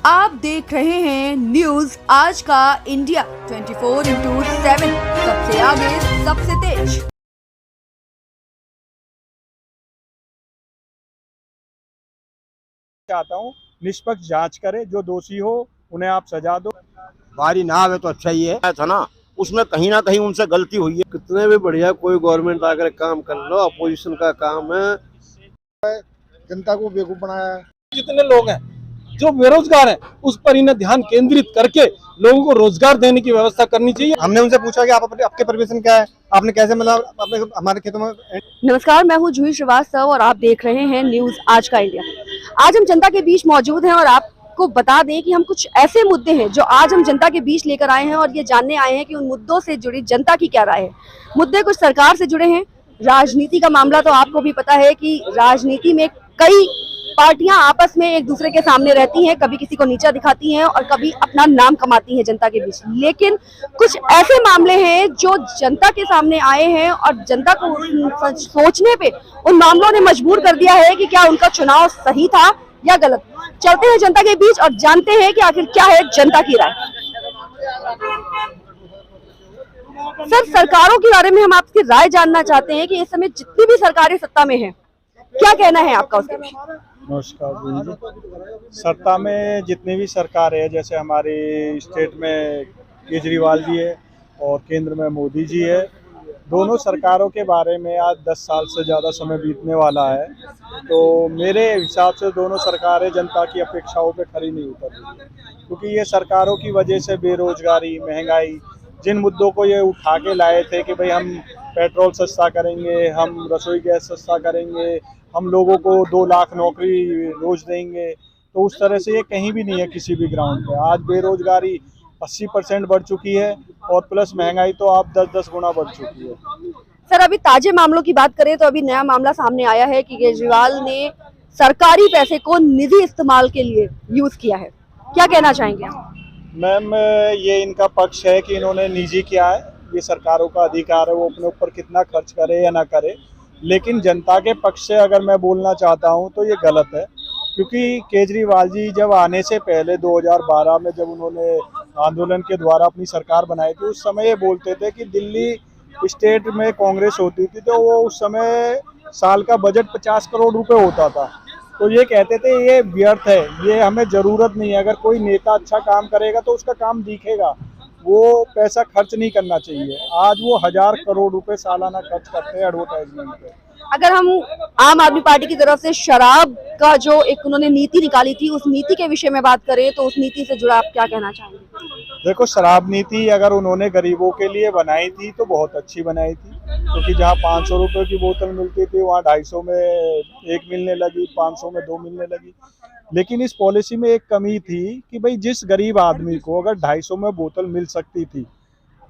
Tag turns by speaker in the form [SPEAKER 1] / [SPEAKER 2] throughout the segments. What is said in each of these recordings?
[SPEAKER 1] आप देख रहे हैं न्यूज आज का इंडिया 24/7 सबसे आगे सबसे तेज।
[SPEAKER 2] चाहता हूँ निष्पक्ष जांच करे, जो दोषी हो उन्हें आप सजा दो।
[SPEAKER 3] हमारी नाव है तो अच्छा ही है था ना, उसमें कहीं ना कहीं उनसे गलती हुई है।
[SPEAKER 4] कितने भी बढ़िया कोई गवर्नमेंट आकर काम कर लो, अपोजिशन का काम है।
[SPEAKER 5] जनता को बेवकूफ बनाया है।
[SPEAKER 6] जितने लोग हैं जो बेरोजगार हैं उस पर इन्हें ध्यान केंद्रित करके लोगों को रोजगार देने की व्यवस्था करनी चाहिए।
[SPEAKER 5] हमने उनसे पूछा कि आपके प्रोफेशन क्या है, आपने कैसे मतलब अपने हमारे खेतों में।
[SPEAKER 1] नमस्कार, मैं हूं जूही श्रीवास्तव और आप देख रहे हैं न्यूज आज का इंडिया। आज हम जनता के बीच मौजूद हैं और आपको बता दें कि हम कुछ ऐसे मुद्दे हैं जो आज हम जनता के बीच लेकर आए हैं और ये जानने आए हैं कि उन मुद्दों से जुड़ी जनता की क्या राय है। मुद्दे कुछ सरकार से जुड़े हैं, राजनीति का मामला तो आपको भी पता है कि राजनीति में कई पार्टियां आपस में एक दूसरे के सामने रहती हैं, कभी किसी को नीचा दिखाती हैं और कभी अपना नाम कमाती हैं जनता के बीच। लेकिन कुछ ऐसे मामले हैं जो जनता के सामने आए हैं और जनता को सोचने पे उन मामलों ने मजबूर कर दिया है कि क्या उनका चुनाव सही था या गलत। चलते हैं जनता के बीच और जानते हैं कि आखिर क्या है जनता की राय। सर, सरकारों के बारे में हम आपकी राय जानना चाहते हैं कि इस समय जितनी भी सरकारें सत्ता में हैं, क्या कहना है आपका उसके विषय?
[SPEAKER 2] नमस्कार जी। सत्ता में जितनी भी सरकार है, जैसे हमारी स्टेट में केजरीवाल जी है और केंद्र में मोदी जी है, दोनों सरकारों के बारे में आज 10 साल से ज़्यादा समय बीतने वाला है। तो मेरे हिसाब से दोनों सरकारें जनता की अपेक्षाओं पे खरी नहीं उतर रही, क्योंकि ये सरकारों की वजह से बेरोजगारी, महंगाई, जिन मुद्दों को ये उठा के लाए थे कि भाई हम पेट्रोल सस्ता करेंगे, हम रसोई गैस सस्ता करेंगे, हम लोगों को 2 लाख नौकरी रोज देंगे, तो उस तरह से ये कहीं भी नहीं है किसी भी ग्राउंड पे। आज बेरोजगारी 80% बढ़ चुकी है और प्लस महंगाई तो आप 10-10 गुना बढ़ चुकी है।
[SPEAKER 1] सर, अभी ताजे मामलों की बात करें तो अभी नया मामला सामने आया है कि केजरीवाल ने सरकारी पैसे को निजी इस्तेमाल के लिए यूज किया है। क्या कहना चाहेंगे आप?
[SPEAKER 2] मैम, ये इनका पक्ष है कि इन्होंने निजी किया है, ये सरकारों का अधिकार है, वो अपने ऊपर कितना खर्च करे या ना करे। लेकिन जनता के पक्ष से अगर मैं बोलना चाहता हूं तो ये गलत है, क्योंकि केजरीवाल जी जब आने से पहले 2012 में जब उन्होंने आंदोलन के द्वारा अपनी सरकार बनाई थी, उस समय ये बोलते थे कि दिल्ली स्टेट में कांग्रेस होती थी तो वो उस समय साल का बजट 50 करोड़ रुपए होता था। तो ये कहते थे ये व्यर्थ है, ये हमें ज़रूरत नहीं है। अगर कोई नेता अच्छा काम करेगा तो उसका काम दिखेगा, वो पैसा खर्च नहीं करना चाहिए। आज वो 1000 करोड़ रुपए सालाना खर्च करते हैं एडवर्टाइजमेंट पे।
[SPEAKER 1] अगर हम आम आदमी पार्टी की तरफ से शराब का जो एक उन्होंने नीति निकाली थी, उस नीति के विषय में बात करें तो उस नीति से जुड़ा आप क्या कहना चाहेंगे?
[SPEAKER 2] देखो, शराब नीति अगर उन्होंने गरीबों के लिए बनाई थी तो बहुत अच्छी बनाई थी, क्योंकि जहाँ 500 रुपए की बोतल मिलती थी वहाँ 250 में एक मिलने लगी, 500 में 2 मिलने लगी। लेकिन इस पॉलिसी में एक कमी थी कि भाई जिस गरीब आदमी को अगर 250 में बोतल मिल सकती थी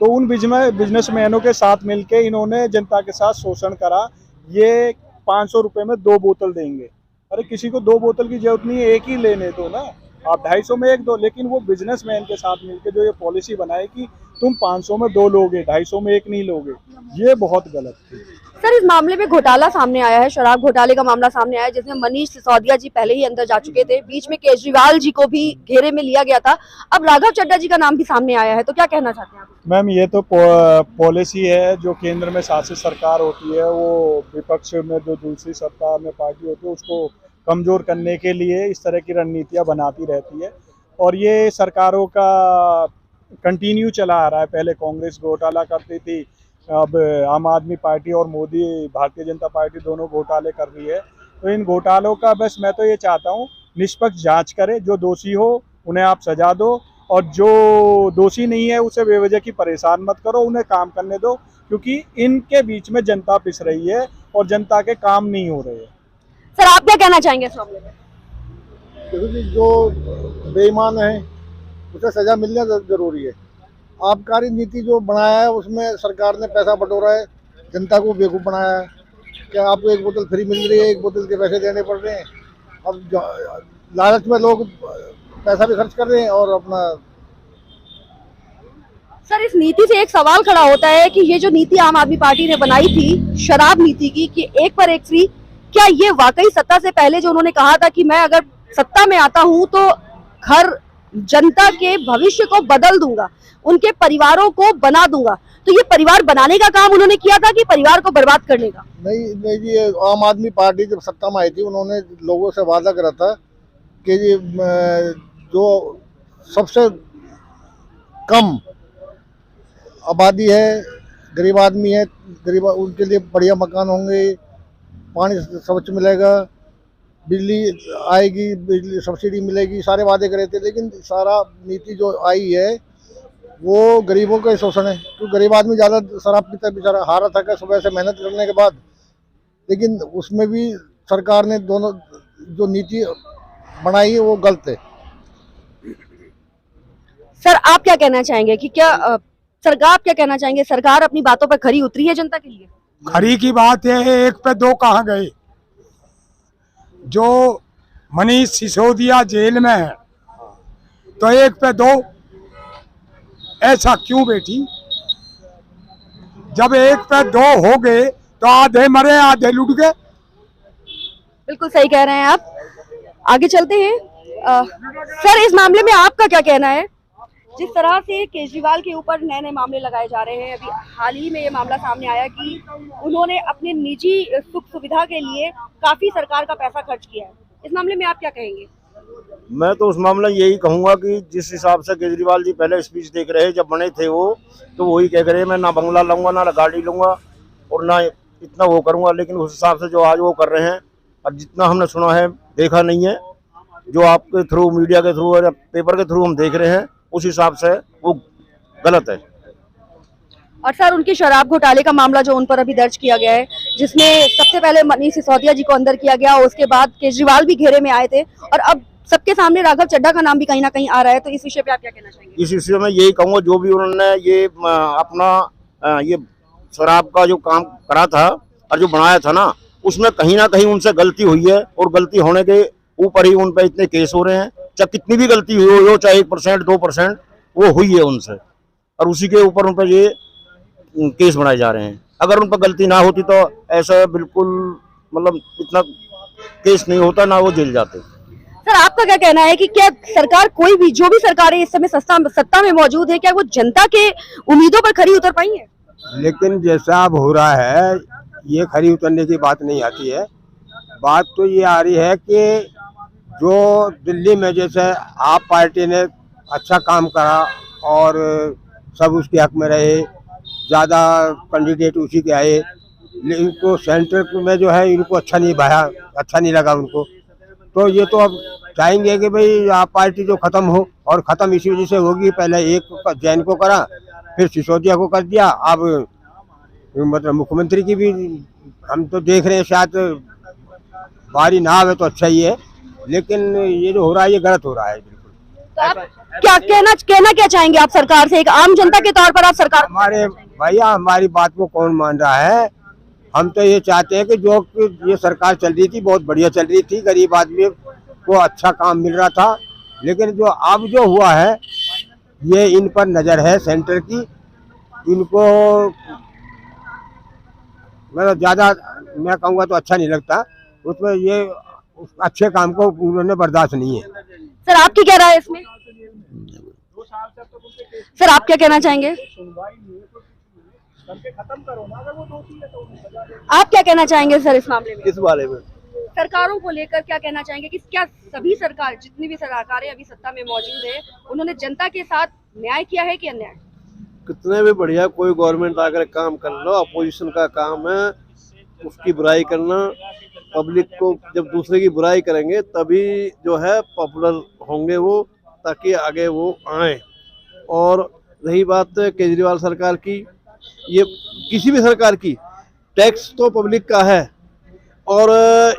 [SPEAKER 2] तो उन बिजनेसमैनों के साथ मिलके इन्होंने जनता के साथ शोषण करा। ये 500 रुपए में 2 बोतल देंगे। अरे किसी को 2 बोतल की जरूरत नहीं है, एक ही लेने दो ना, आप 250 में एक दो। लेकिन वो बिजनेसमैन के साथ मिलके जो ये पॉलिसी बनाए कि तुम 500 में 2 लोगे, 250 में एक नहीं लोगे, ये बहुत गलत थी।
[SPEAKER 1] सर, इस मामले में घोटाला सामने आया है, शराब घोटाले का मामला सामने आया है, जिसमें मनीष सिसोदिया जी पहले ही अंदर जा चुके थे। बीच में केजरीवाल जी को भी घेरे में लिया गया था, अब राघव चड्ढा जी का नाम भी सामने आया है। तो क्या कहना चाहते हैं आप?
[SPEAKER 2] मैम, ये तो पॉलिसी है, जो केंद्र में शासित सरकार होती है वो विपक्ष में जो दूसरी सत्ता में पार्टी होती है उसको कमजोर करने के लिए इस तरह की रणनीतियां बनाती रहती है। और ये सरकारों का कंटिन्यू चला आ रहा है। पहले कांग्रेस घोटाला करती थी, अब आम आदमी पार्टी और मोदी भारतीय जनता पार्टी दोनों घोटाले कर रही है। तो इन घोटालों का बस मैं तो ये चाहता हूँ निष्पक्ष जांच करे, जो दोषी हो उन्हें आप सजा दो और जो दोषी नहीं है उसे बेवजह की परेशान मत करो, उन्हें काम करने दो, क्योंकि इनके बीच में जनता पिस रही है और जनता के काम नहीं हो रहे हैं।
[SPEAKER 1] सर, आप क्या कहना चाहेंगे इस मामले में?
[SPEAKER 5] क्योंकि जो बेईमान है उसे सजा मिलना जरूरी है। आबकारी नीति जो बनाया है उसमें सरकार ने पैसा बटोरा है, जनता को बेवकूफ बनाया है। क्या आपको एक बोतल फ्री मिल रही है, एक बोतल के पैसे देने पड़ रहे हैं। अब लालच में लोग पैसा भी खर्च कर रहे हैं और अपना।
[SPEAKER 1] सर, इस नीति से एक सवाल खड़ा होता है कि ये जो नीति आम आदमी पार्टी ने बनाई थी शराब नीति की कि एक पर एक फ्री, क्या ये वाकई सत्ता से पहले जो उन्होंने कहा था कि मैं अगर सत्ता में आता हूं तो घर जनता के भविष्य को बदल दूंगा, उनके परिवारों को बना दूंगा। तो ये परिवार बनाने का काम उन्होंने किया था कि परिवार को बर्बाद करने का?
[SPEAKER 5] नहीं जी, ये आम आदमी पार्टी जब सत्ता में आई थी उन्होंने लोगों से वादा करा था कि ये जो सबसे कम आबादी है, गरीब आदमी है, गरीब उनके लिए बढ़िया मकान होंगे, पानी स्वच्छ मिलेगा, बिजली आएगी, बिजली सब्सिडी मिलेगी, सारे वादे करे थे। लेकिन सारा नीति जो आई है वो गरीबों का ही शोषण है। तो गरीब आदमी ज़्यादा शराब पीता बेचारा, हारा था सुबह से मेहनत करने के बाद। लेकिन उसमें भी सरकार ने दोनों जो नीति बनाई है वो गलत है।
[SPEAKER 1] सर आप क्या कहना चाहेंगे कि क्या सरकार, आप क्या कहना चाहेंगे, सरकार अपनी बातों पर खरी उतरी है जनता के लिए?
[SPEAKER 7] खरी की बात है, एक पे दो कहाँ गए। जो मनीष सिसोदिया जेल में है तो एक पे दो, ऐसा क्यों बेटी? जब एक पे दो हो गए तो आधे मरे आधे लुट गए।
[SPEAKER 1] बिल्कुल सही कह रहे हैं आप। आगे चलते हैं। सर इस मामले में आपका क्या कहना है? जिस तरह से केजरीवाल के ऊपर नए नए मामले लगाए जा रहे हैं, अभी हाल ही में ये मामला सामने आया कि उन्होंने अपने निजी सुख सुविधा के लिए काफी सरकार का पैसा खर्च किया है। इस मामले में आप क्या कहेंगे?
[SPEAKER 3] मैं तो उस मामले में यही कहूंगा कि जिस हिसाब से केजरीवाल जी पहले स्पीच देख रहे हैं, जब बने थे वो, तो वही कह रहे हैं मैं ना बंगला लूंगा, ना गाड़ी लूंगा और ना इतना वो करूंगा। लेकिन उस हिसाब से जो आज वो कर रहे हैं, और जितना हमने सुना है, देखा नहीं है, जो आपके थ्रू, मीडिया के थ्रू और पेपर के थ्रू हम देख रहे हैं, उस हिसाब से वो गलत है।
[SPEAKER 1] और सर उनके शराब घोटाले का मामला जो उन पर अभी दर्ज किया गया है, जिसमें सबसे पहले मनीष सिसोदिया जी को अंदर किया गया, उसके बाद केजरीवाल भी घेरे में आए थे और अब सबके सामने राघव चड्ढा का नाम भी कहीं ना कहीं आ रहा है। तो इस विषय पे आप क्या कहना चाहेंगे?
[SPEAKER 3] इस विषय में यही कहूँगा, जो भी उन्होंने ये अपना ये शराब का जो काम करा था और जो बनाया था ना, उसमें कहीं ना कहीं उनसे गलती हुई है और गलती होने के ऊपर ही उन पर इतने केस हो रहे हैं। चाहे कितनी भी गलती हुई हो, चाहे 1% 2%, वो हुई है उनसे और उसी के ऊपर उन पर ये केस बनाए जा रहे हैं। अगर उन पर गलती ना होती तो ऐसा बिल्कुल मतलब इतना केस नहीं होता, ना वो जेल जाते।
[SPEAKER 1] सर आपका क्या कहना है कि क्या सरकार, कोई भी जो भी सरकारें इस समय सत्ता में मौजूद है, क्या वो जनता के उम्मीदों पर खरी उतर पाई है?
[SPEAKER 7] लेकिन जैसा अब हो रहा है, ये खरी उतरने की बात नहीं आती है। बात तो ये आ रही है कि जो दिल्ली में जैसे आप पार्टी ने अच्छा काम करा और सब उसके हक में रहे, ज़्यादा कैंडिडेट उसी के आए, लेकिन इनको सेंटर में जो है इनको अच्छा नहीं भाया, अच्छा नहीं लगा उनको। तो ये तो अब चाहेंगे कि भाई आप पार्टी जो ख़त्म हो, और ख़त्म इसी वजह से होगी। पहले एक जैन को करा, फिर सिसोदिया को कर दिया, अब मतलब मुख्यमंत्री की भी हम तो देख रहे हैं, शायद बारी ना आवे तो अच्छा ही है। लेकिन ये जो हो रहा है ये गलत हो रहा है बिल्कुल।
[SPEAKER 1] तो आप क्या कहना क्या चाहेंगे आप सरकार से, एक आम जनता के तौर पर? आप सरकार,
[SPEAKER 7] हमारे भैया हमारी बात को कौन मान रहा है? हम तो ये चाहते हैं कि जो ये सरकार चल रही थी बहुत बढ़िया चल रही थी, गरीब आदमी को अच्छा काम मिल रहा था। लेकिन जो अब जो हुआ है ये इन पर नजर है सेंटर की, इनको मतलब ज़्यादा मैं कहूँगा तो अच्छा नहीं लगता। उसमें ये अच्छे काम को उन्होंने बर्दाश्त नहीं है।
[SPEAKER 1] सर आपकी क्या राय है इसमें? सर आप क्या कहना चाहेंगे? आप क्या कहना चाहेंगे सर इस मामले में?
[SPEAKER 4] किस बारे में?
[SPEAKER 1] सरकारों को लेकर क्या कहना चाहेंगे कि क्या सभी सरकार, जितनी भी सरकारें अभी सत्ता में मौजूद है, उन्होंने जनता के साथ न्याय किया है कि अन्याय?
[SPEAKER 4] कितने भी बढ़िया कोई गवर्नमेंट आकर काम कर लो, अपोजिशन का काम है उसकी बुराई करना। पब्लिक को जब दूसरे की बुराई करेंगे तभी जो है पॉपुलर होंगे वो, ताकि आगे वो आए। और रही बात केजरीवाल सरकार की, ये किसी भी सरकार की, टैक्स तो पब्लिक का है और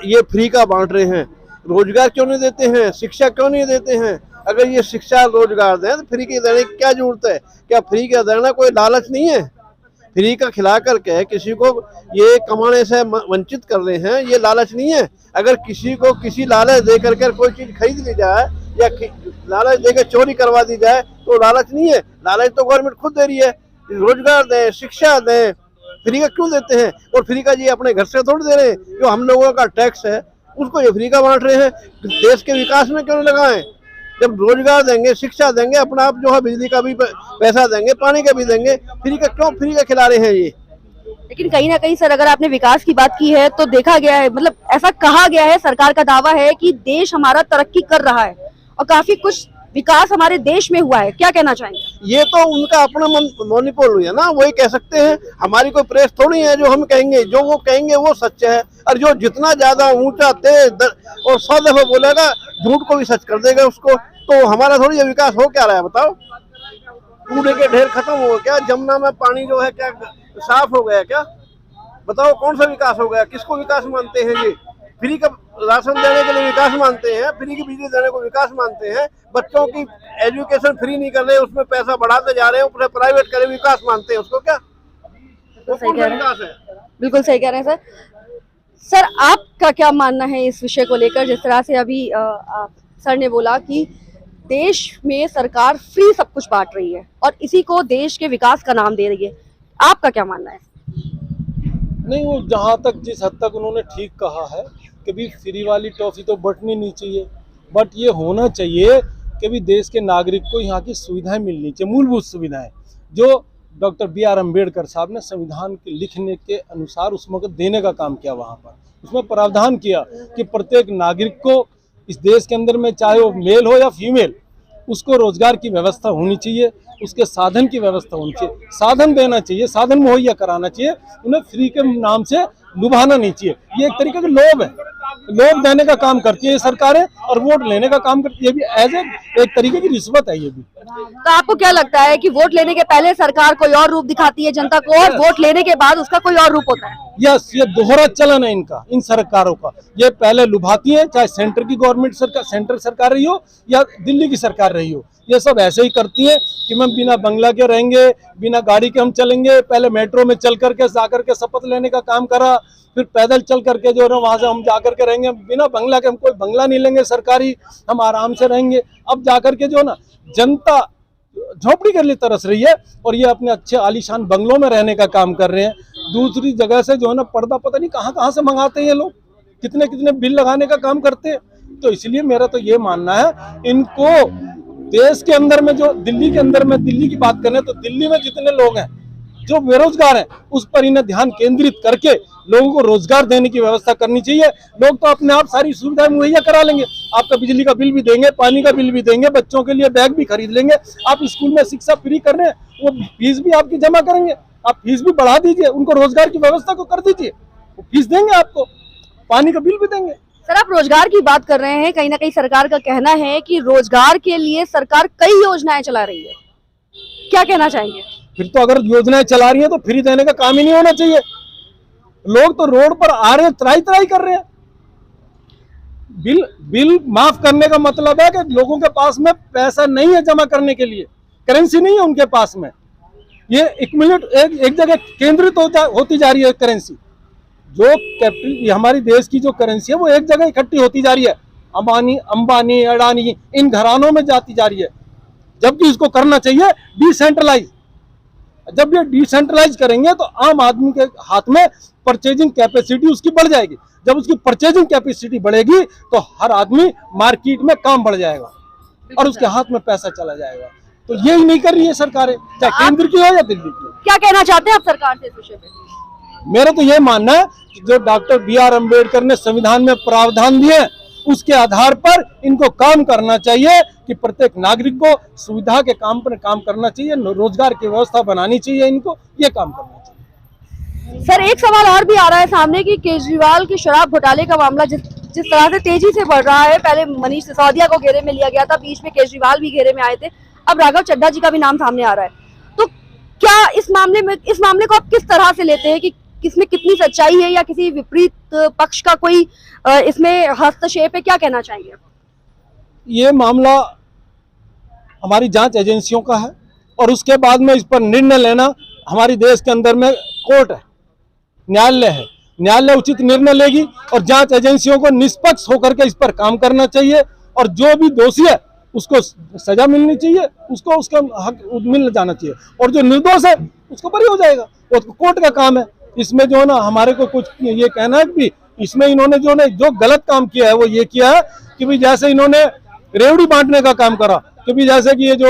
[SPEAKER 4] ये फ्री का बांट रहे हैं। रोजगार क्यों नहीं देते हैं? शिक्षा क्यों नहीं देते हैं? अगर ये शिक्षा रोजगार दें तो फ्री के देने की क्या जरूरत है? क्या फ्री का देना कोई लालच नहीं है? फ्री का खिला करके किसी को ये कमाने से वंचित कर रहे हैं, ये लालच नहीं है। अगर किसी को किसी लालच दे करके कोई चीज खरीद ली जाए या लालच देकर चोरी करवा दी जाए तो लालच नहीं है। लालच तो गवर्नमेंट खुद दे रही है। रोजगार दें, शिक्षा दें, फ्री का क्यों देते हैं? और फ्री का जी अपने घर से थोड़ी दे रहे हैं, जो हम लोगों का टैक्स है उसको ये फ्री का बांट रहे हैं। देश के विकास में क्यों नहीं लगाएं? जब रोजगार देंगे, शिक्षा देंगे, अपना आप जो है बिजली का भी पैसा देंगे, पानी का भी देंगे, क्यों फ्री का खिला रहे हैं ये?
[SPEAKER 1] लेकिन कहीं ना कहीं सर, अगर आपने विकास की बात की है तो देखा गया है, मतलब ऐसा कहा गया है, सरकार का दावा है कि देश हमारा तरक्की कर रहा है और काफी कुछ विकास हमारे देश में हुआ है। क्या कहना चाहेंगे?
[SPEAKER 4] ये तो उनका अपना मोनिपोल हुई है ना, वही कह सकते हैं। हमारी कोई प्रेस थोड़ी है जो हम कहेंगे, जो वो कहेंगे वो सच है। और जो जितना ज्यादा ऊंचा तेज और 100 दफा बोलेगा, झूठ को भी सच कर देगा उसको। तो हमारा थोड़ी ये विकास हो क्या रहा है बताओ? कूड़े के ढेर खत्म हो गया क्या? जमुना में पानी जो है क्या साफ हो गया क्या? बताओ कौन सा विकास हो गया? किसको विकास मानते हैं ये? फ्री का राशन देने के लिए विकास मानते हैं, फ्री की बिजली देने को विकास मानते हैं, बच्चों की एजुकेशन फ्री नहीं कर रहे, उसमें पैसा बढ़ाते जा रहे हैं, ऊपर प्राइवेट करे विकास मानते हैं उसको क्या? वो
[SPEAKER 1] सही
[SPEAKER 4] कौन
[SPEAKER 1] कह
[SPEAKER 4] सा
[SPEAKER 1] रहे हैं।
[SPEAKER 4] विकास है?
[SPEAKER 1] बिल्कुल सही कह रहे हैं सर। सर आपका क्या मानना है इस विषय को लेकर? जिस तरह से अभी सर ने बोला कि देश में सरकार फ्री सब कुछ बांट रही है और इसी को देश के विकास का नाम दे रही है, आपका क्या मानना है?
[SPEAKER 6] नहीं, वो जहाँ तक जिस हद तक उन्होंने ठीक कहा है कि भी फ्री वाली टॉफी तो बंटनी नहीं चाहिए, बट ये होना चाहिए कि भी देश के नागरिक को यहाँ की सुविधाएं मिलनी चाहिए, मूलभूत सुविधाएं जो डॉक्टर B.R. अम्बेडकर साहब ने संविधान के लिखने के अनुसार उसमें देने का काम किया। वहाँ पर उसमें प्रावधान किया कि प्रत्येक नागरिक को इस देश के अंदर में, चाहे वो मेल हो या फीमेल, उसको रोजगार की व्यवस्था होनी चाहिए, उसके साधन की व्यवस्था होनी चाहिए, साधन देना चाहिए, साधन मुहैया कराना चाहिए, उन्हें फ्री के नाम से लुभाना नहीं चाहिए। ये एक तरीके का लोभ है, लोभ देने का काम करती है ये सरकारें और वोट लेने का काम करती है। ये भी एज एक तरीके की रिश्वत है ये भी।
[SPEAKER 1] तो आपको क्या लगता है कि वोट लेने के पहले सरकार कोई और रूप दिखाती है जनता को और वोट लेने के बाद उसका कोई और रूप होता है?
[SPEAKER 6] यस, ये दोहरा चलन है इनका, इन सरकारों का। ये पहले लुभाती है, चाहे सेंटर की गवर्नमेंट सरकार, सेंटर सरकार रही हो या दिल्ली की सरकार रही हो, ये सब ऐसे ही करती है कि हम बिना बंगला के रहेंगे, बिना गाड़ी के हम चलेंगे। पहले मेट्रो में चल करके जाकर के शपथ लेने का काम करा, फिर पैदल चल करके जो है ना वहां से हम जाकर के रहेंगे, बिना बंगला के हम कोई बंगला नहीं लेंगे सरकारी, हम आराम से रहेंगे। अब जाकर के जो ना जनता झोपड़ी के लिए तरस रही है और ये अपने अच्छे आलीशान बंगलों में रहने का काम कर रहे हैं। दूसरी जगह से जो है ना पर्दा पता नहीं कहाँ कहाँ से मंगाते हैं ये लोग, कितने कितने बिल लगाने का काम करते हैं। तो इसलिए मेरा तो ये मानना है, इनको देश के अंदर में, जो दिल्ली के अंदर में, दिल्ली की बात करें तो दिल्ली में जितने लोग हैं जो बेरोजगार हैं, उस पर इन्हें ध्यान केंद्रित करके लोगों को रोजगार देने की व्यवस्था करनी चाहिए। लोग तो अपने आप सारी सुविधाएं मुहैया करा लेंगे, आपका बिजली का बिल भी देंगे, पानी का बिल भी देंगे, बच्चों के लिए बैग भी खरीद लेंगे। आप स्कूल में शिक्षा फ्री कर रहे हैं, वो फीस भी आपकी जमा करेंगे, आप फीस भी बढ़ा दीजिए, उनको रोजगार की व्यवस्था को कर दीजिए, वो फीस देंगे आपको, पानी का बिल भी देंगे।
[SPEAKER 1] सर आप रोजगार की बात कर रहे हैं, कहीं ना कहीं सरकार का कहना है कि रोजगार के लिए सरकार कई योजनाएं चला रही है, क्या कहना चाहेंगे?
[SPEAKER 6] फिर तो अगर योजनाएं चला रही है तो फ्री देने का काम ही नहीं होना चाहिए। लोग तो रोड पर आ रहे हैं, त्राई त्राई कर रहे हैं। बिल माफ करने का मतलब है कि लोगों के पास में पैसा नहीं है जमा करने के लिए, करेंसी नहीं है उनके पास में। ये एक जगह केंद्रित होती जा रही है करेंसी, जो कैपिटल हमारी देश की जो करेंसी है वो एक जगह इकट्ठी होती जा रही है, अंबानी अडानी इन घरानों में जाती जा रही है, जबकि इसको करना चाहिए डिसेंट्रलाइज। जब ये डिसेंट्रलाइज करेंगे तो आम आदमी के हाथ में परचेजिंग कैपेसिटी उसकी बढ़ जाएगी। जब उसकी परचेजिंग कैपेसिटी बढ़ेगी तो हर आदमी मार्केट में काम बढ़ जाएगा और उसके हाथ में पैसा चला जाएगा। तो यही नहीं कर रही है सरकारें, चाहे केंद्र की हो या दिल्ली की।
[SPEAKER 1] क्या कहना चाहते हैं आप सरकार से इस विषय पे?
[SPEAKER 6] मेरा तो ये मानना है कि जो डॉक्टर B.R. अम्बेडकर ने संविधान में प्रावधान दिए, उसके आधार पर इनको काम करना चाहिए कि प्रत्येक नागरिक को सुविधा के काम पर काम करना चाहिए, रोजगार की व्यवस्था बनानी चाहिए, इनको ये काम करना चाहिए।
[SPEAKER 1] सर एक सवाल और भी आ रहा है सामने कि केजरीवाल के शराब घोटाले का मामला जिस तरह से तेजी से बढ़ रहा है, पहले मनीष सिसोदिया को घेरे में लिया गया था, बीच में केजरीवाल भी घेरे में आए थे, अब राघव चड्ढा जी का भी नाम सामने आ रहा है। तो क्या इस मामले को आप किस तरह से लेते हैं कि किसमें कितनी सच्चाई है या किसी विपरीत पक्ष का कोई इसमें हस्तक्षेप है, क्या कहना चाहेंगे?
[SPEAKER 6] ये मामला हमारी जांच एजेंसियों का है और उसके बाद में इस पर निर्णय लेना हमारे देश के अंदर में कोर्ट है, न्यायालय है। न्यायालय उचित निर्णय लेगी और जांच एजेंसियों को निष्पक्ष होकर के इस पर काम करना चाहिए और जो भी दोषी है उसको सजा मिलनी चाहिए, उसको उसका हक मिल जाना चाहिए और जो निर्दोष है उसको बरी हो जाएगा। वो तो कोर्ट का काम है। इसमें जो है ना हमारे को कुछ ये कहना है कि इसमें इन्होंने जो गलत काम किया है वो ये किया है कि भाई जैसे इन्होंने रेवड़ी बांटने का काम करा, क्योंकि जैसे कि ये जो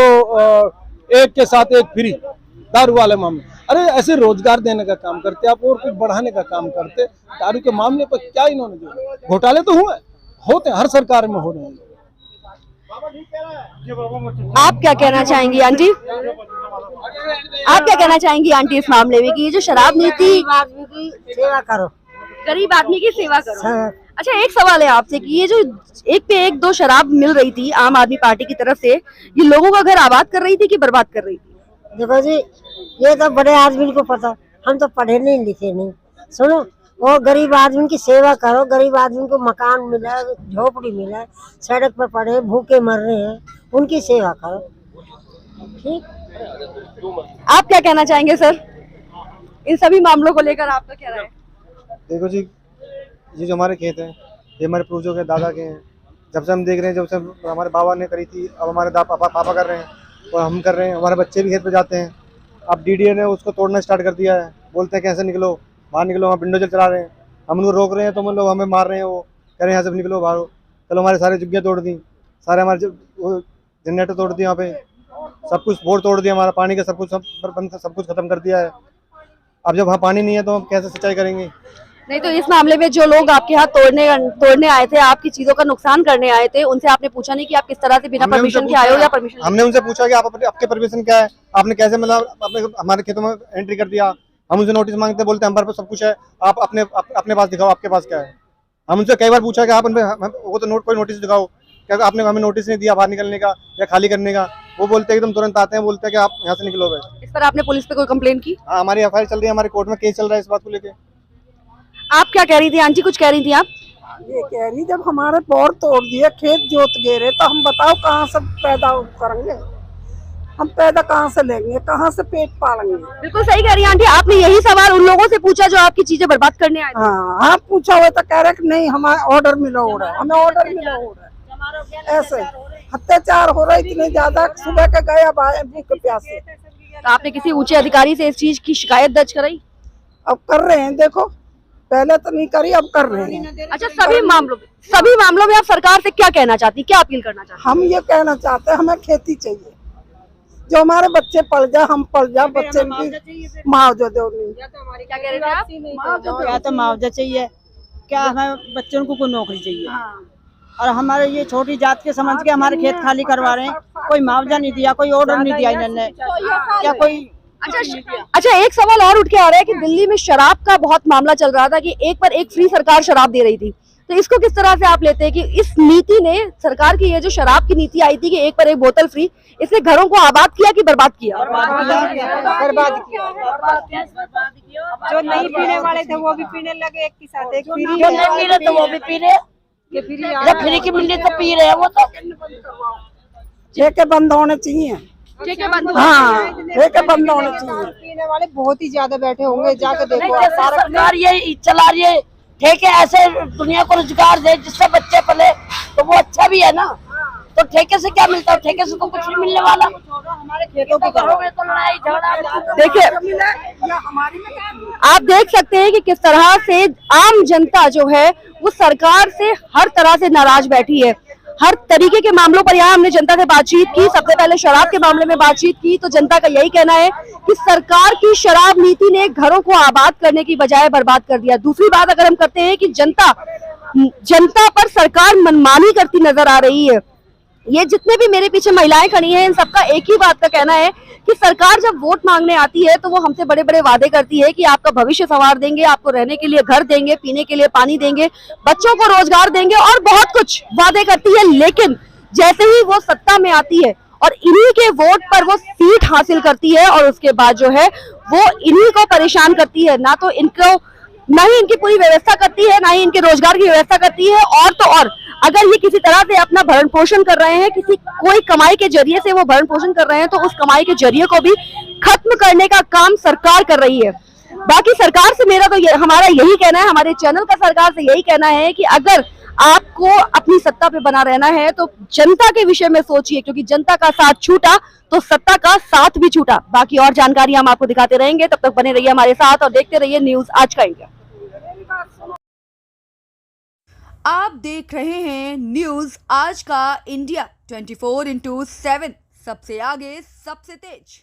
[SPEAKER 6] एक के साथ एक फ्री दारू वाले मामले, अरे ऐसे रोजगार देने का काम करते आप और कुछ बढ़ाने का काम करते। दारू के मामले पर क्या इन्होंने जो घोटाले तो होते हैं, हर सरकार में हो रहे हैं।
[SPEAKER 1] आप क्या कहना चाहेंगी आंटी? आप क्या कहना चाहेंगी आंटी इस मामले में कि ये जो शराब नीति,
[SPEAKER 8] आदमी की सेवा करो।
[SPEAKER 1] गरीब आदमी की सेवा करो। अच्छा, एक सवाल है आपसे कि ये जो एक पे एक दो शराब मिल रही थी आम आदमी पार्टी की तरफ से, ये लोगों का घर आबाद कर रही थी कि बर्बाद कर रही थी?
[SPEAKER 8] देखो जी, ये तो बड़े आदमी को पता, हम तो पढ़े नहीं लिखे नहीं। सुनो, वो गरीब आदमी की सेवा करो, गरीब आदमी को मकान मिला, झोपड़ी मिला, सड़क पर पड़े भूखे मर रहे हैं, उनकी सेवा करो। ठीक,
[SPEAKER 1] आप क्या कहना चाहेंगे सर इन सभी मामलों को लेकर? आपका क्या राय है?
[SPEAKER 9] देखो जी, ये जो हमारे खेत हैं, ये हमारे पूर्वजों के दादा के हैं। जब से हम देख रहे हैं, जब से हमारे बाबा ने करी थी, अब हमारे पापा कर रहे हैं और हम कर रहे हैं। हमारे बच्चे भी खेत पे जाते हैं। अब डीडीए ने उसको तोड़ना स्टार्ट कर दिया है। बोलते हैं कैसे निकलो, बाहर निकलो, वहाँ बिंडोजर चला रहे हैं, हम उनको रोक रहे हैं तो हम लोग हमें मार रहे हैं। वो कह रहे हैं यहाँ से निकलो बाहर। चलो, हमारे सारे जुग्गियाँ तोड़ दी, सारे हमारे जनरेटर तोड़ दिए, यहाँ पे सब कुछ बोर तोड़ दिया, हमारा पानी का सब कुछ सब कुछ खत्म कर दिया है। अब जब वहाँ पानी नहीं है तो हम कैसे सिंचाई करेंगे?
[SPEAKER 1] नहीं तो इस मामले में जो लोग आपके यहाँ तोड़ने आए थे, आपकी चीजों का नुकसान करने आए थे, उनसे आपने पूछा नहीं कि आप किस तरह से बिना परमिशन के आए हो या परमिशन?
[SPEAKER 9] हमने उनसे पूछा कि आपके परमिशन क्या है, आपने कैसे मतलब आपने हमारे खेतों में एंट्री कर दिया। हम उनसे नोटिस मांगते, बोलते हैं हमारे पास सब कुछ है, आप अपने पास दिखाओ, आपके पास क्या है। हम उनसे कई बार पूछा कि आप वो तो कोई नोटिस दिखाओ, क्या आपने हमें नोटिस नहीं दिया बाहर निकलने का या खाली करने का। वो बोलते हैं एकदम तुरंत आते हैं, बोलते हैं कि आप यहाँ से निकलो भाई।
[SPEAKER 1] इस पर आपने पुलिस पे कोई कंप्लेन की?
[SPEAKER 9] हाँ, हमारी एफआईआर चल रही है, हमारे कोर्ट में केस चल रहा है इस बात को लेके।
[SPEAKER 1] आप क्या कह रही थी आंटी? कुछ कह रही थी आप?
[SPEAKER 10] ये कह रही, जब हमारे बोर तोड़ दिए, खेत जोत गए रहे, तो हम बताओ कहाँ से पैदा करेंगे? हम पैदा कहाँ से लेंगे, कहाँ से पेट पालेंगे?
[SPEAKER 1] बिल्कुल सही कह रही है आंटी। आपने यही सवाल उन लोगों से पूछा जो आपकी चीजें बर्बाद करने आए थे?
[SPEAKER 10] हाँ, आप पूछा हुआ तो कह रहे कि नहीं, हमें ऑर्डर मिला हो रहा है, हमें ऑर्डर मिला हो रहा है। ऐसे अत्याचार हो रहा है इतने ज्यादा, सुबह के गए अब आए भूखे प्यासे।
[SPEAKER 1] तो आपने किसी ऊंचे अधिकारी से इस चीज की शिकायत दर्ज कराई?
[SPEAKER 10] अब कर रहे हैं, देखो, पहले तो नहीं करी, अब कर रहे हैं।
[SPEAKER 1] अच्छा, सभी मामलों में आप सरकार से क्या कहना चाहती, क्या अपील करना चाहती?
[SPEAKER 10] हम ये कहना चाहते हैं, हमें खेती चाहिए, जो हमारे बच्चे पल जाए, हम पल जाए, बच्चे की मुआवजा दो।
[SPEAKER 1] क्या कह रहे थे आप?
[SPEAKER 11] क्या तो मुआवजा चाहिए, क्या हमें बच्चों को कोई नौकरी चाहिए। और हमारे ये छोटी जात के समझ के हमारे खेत खाली करवा रहे हैं, कोई मुआवजा नहीं दिया, कोई ऑर्डर नहीं दिया इन्होंने, क्या कोई।
[SPEAKER 1] अच्छा, एक सवाल और उठ के आ रहा है कि दिल्ली में शराब का बहुत मामला चल रहा था कि एक पर एक फ्री सरकार शराब दे रही थी, तो इसको किस तरह से आप लेते हैं कि इस नीति ने, सरकार की ये जो शराब की नीति आई थी कि एक पर एक बोतल फ्री, इसने घरों को आबाद किया कि बर्बाद किया?
[SPEAKER 11] बर्बाद किया।
[SPEAKER 12] जो नहीं पीने वाले थे वो भी पीने लगे, एक के साथ एक।
[SPEAKER 11] जो नहीं पी रहे तो वो भी पी रहे, जब फ्री की मिलनी तो पी रहे हैं वो। तो
[SPEAKER 10] ठेके बंद होने चाहिए। हाँ, ठेके बंद होने चाहिए।
[SPEAKER 12] पीने वाले बहुत ही ज्यादा बैठे होंगे, जाके देखो।
[SPEAKER 11] सरकार ये चला रही है ठेके, ऐसे दुनिया को रोजगार दे जिससे बच्चे पले, तो वो अच्छा भी है ना। तो ठेके से क्या मिलता है? ठेके से तो कुछ नहीं मिलने वाला। हमारे खेतों की घरों में तो लड़ाई झगड़ा।
[SPEAKER 1] देखिए, आप देख सकते हैं कि किस तरह से आम जनता जो है वो सरकार से हर तरह से नाराज बैठी है। हर तरीके के मामलों पर यहाँ हमने जनता से बातचीत की। सबसे पहले शराब के मामले में बातचीत की तो जनता का यही कहना है कि सरकार की शराब नीति ने घरों को आबाद करने की बजाय बर्बाद कर दिया। दूसरी बात अगर हम करते हैं कि जनता पर सरकार मनमानी करती नजर आ रही है। ये जितने भी मेरे पीछे महिलाएं खड़ी हैं, इन सबका एक ही बात का कहना है कि सरकार जब वोट मांगने आती है तो वो हमसे बड़े बड़े वादे करती है कि आपका भविष्य संवार देंगे, आपको रहने के लिए घर देंगे, पीने के लिए पानी देंगे, बच्चों को रोजगार देंगे और बहुत कुछ वादे करती है। लेकिन जैसे ही वो सत्ता में आती है और इन्हीं के वोट पर वो सीट हासिल करती है और उसके बाद जो है वो इन्हीं को परेशान करती है। ना ही इनकी पूरी व्यवस्था करती है, ना ही इनके रोजगार की व्यवस्था करती है। और तो और अगर ये किसी तरह से अपना भरण पोषण कर रहे हैं, कोई कमाई के जरिए से वो भरण पोषण कर रहे हैं, तो उस कमाई के जरिए को भी खत्म करने का काम सरकार कर रही है। बाकी सरकार से हमारा यही कहना है, हमारे चैनल का सरकार से यही कहना है कि अगर आपको अपनी सत्ता पे बना रहना है तो जनता के विषय में सोचिए, क्योंकि जनता का साथ छूटा तो सत्ता का साथ भी छूटा। बाकी और जानकारी हम आपको दिखाते रहेंगे, तब तक बने रहिए हमारे साथ और देखते रहिए न्यूज आज का इंडिया। आप देख रहे हैं न्यूज आज का इंडिया 24/7, सबसे आगे सबसे तेज।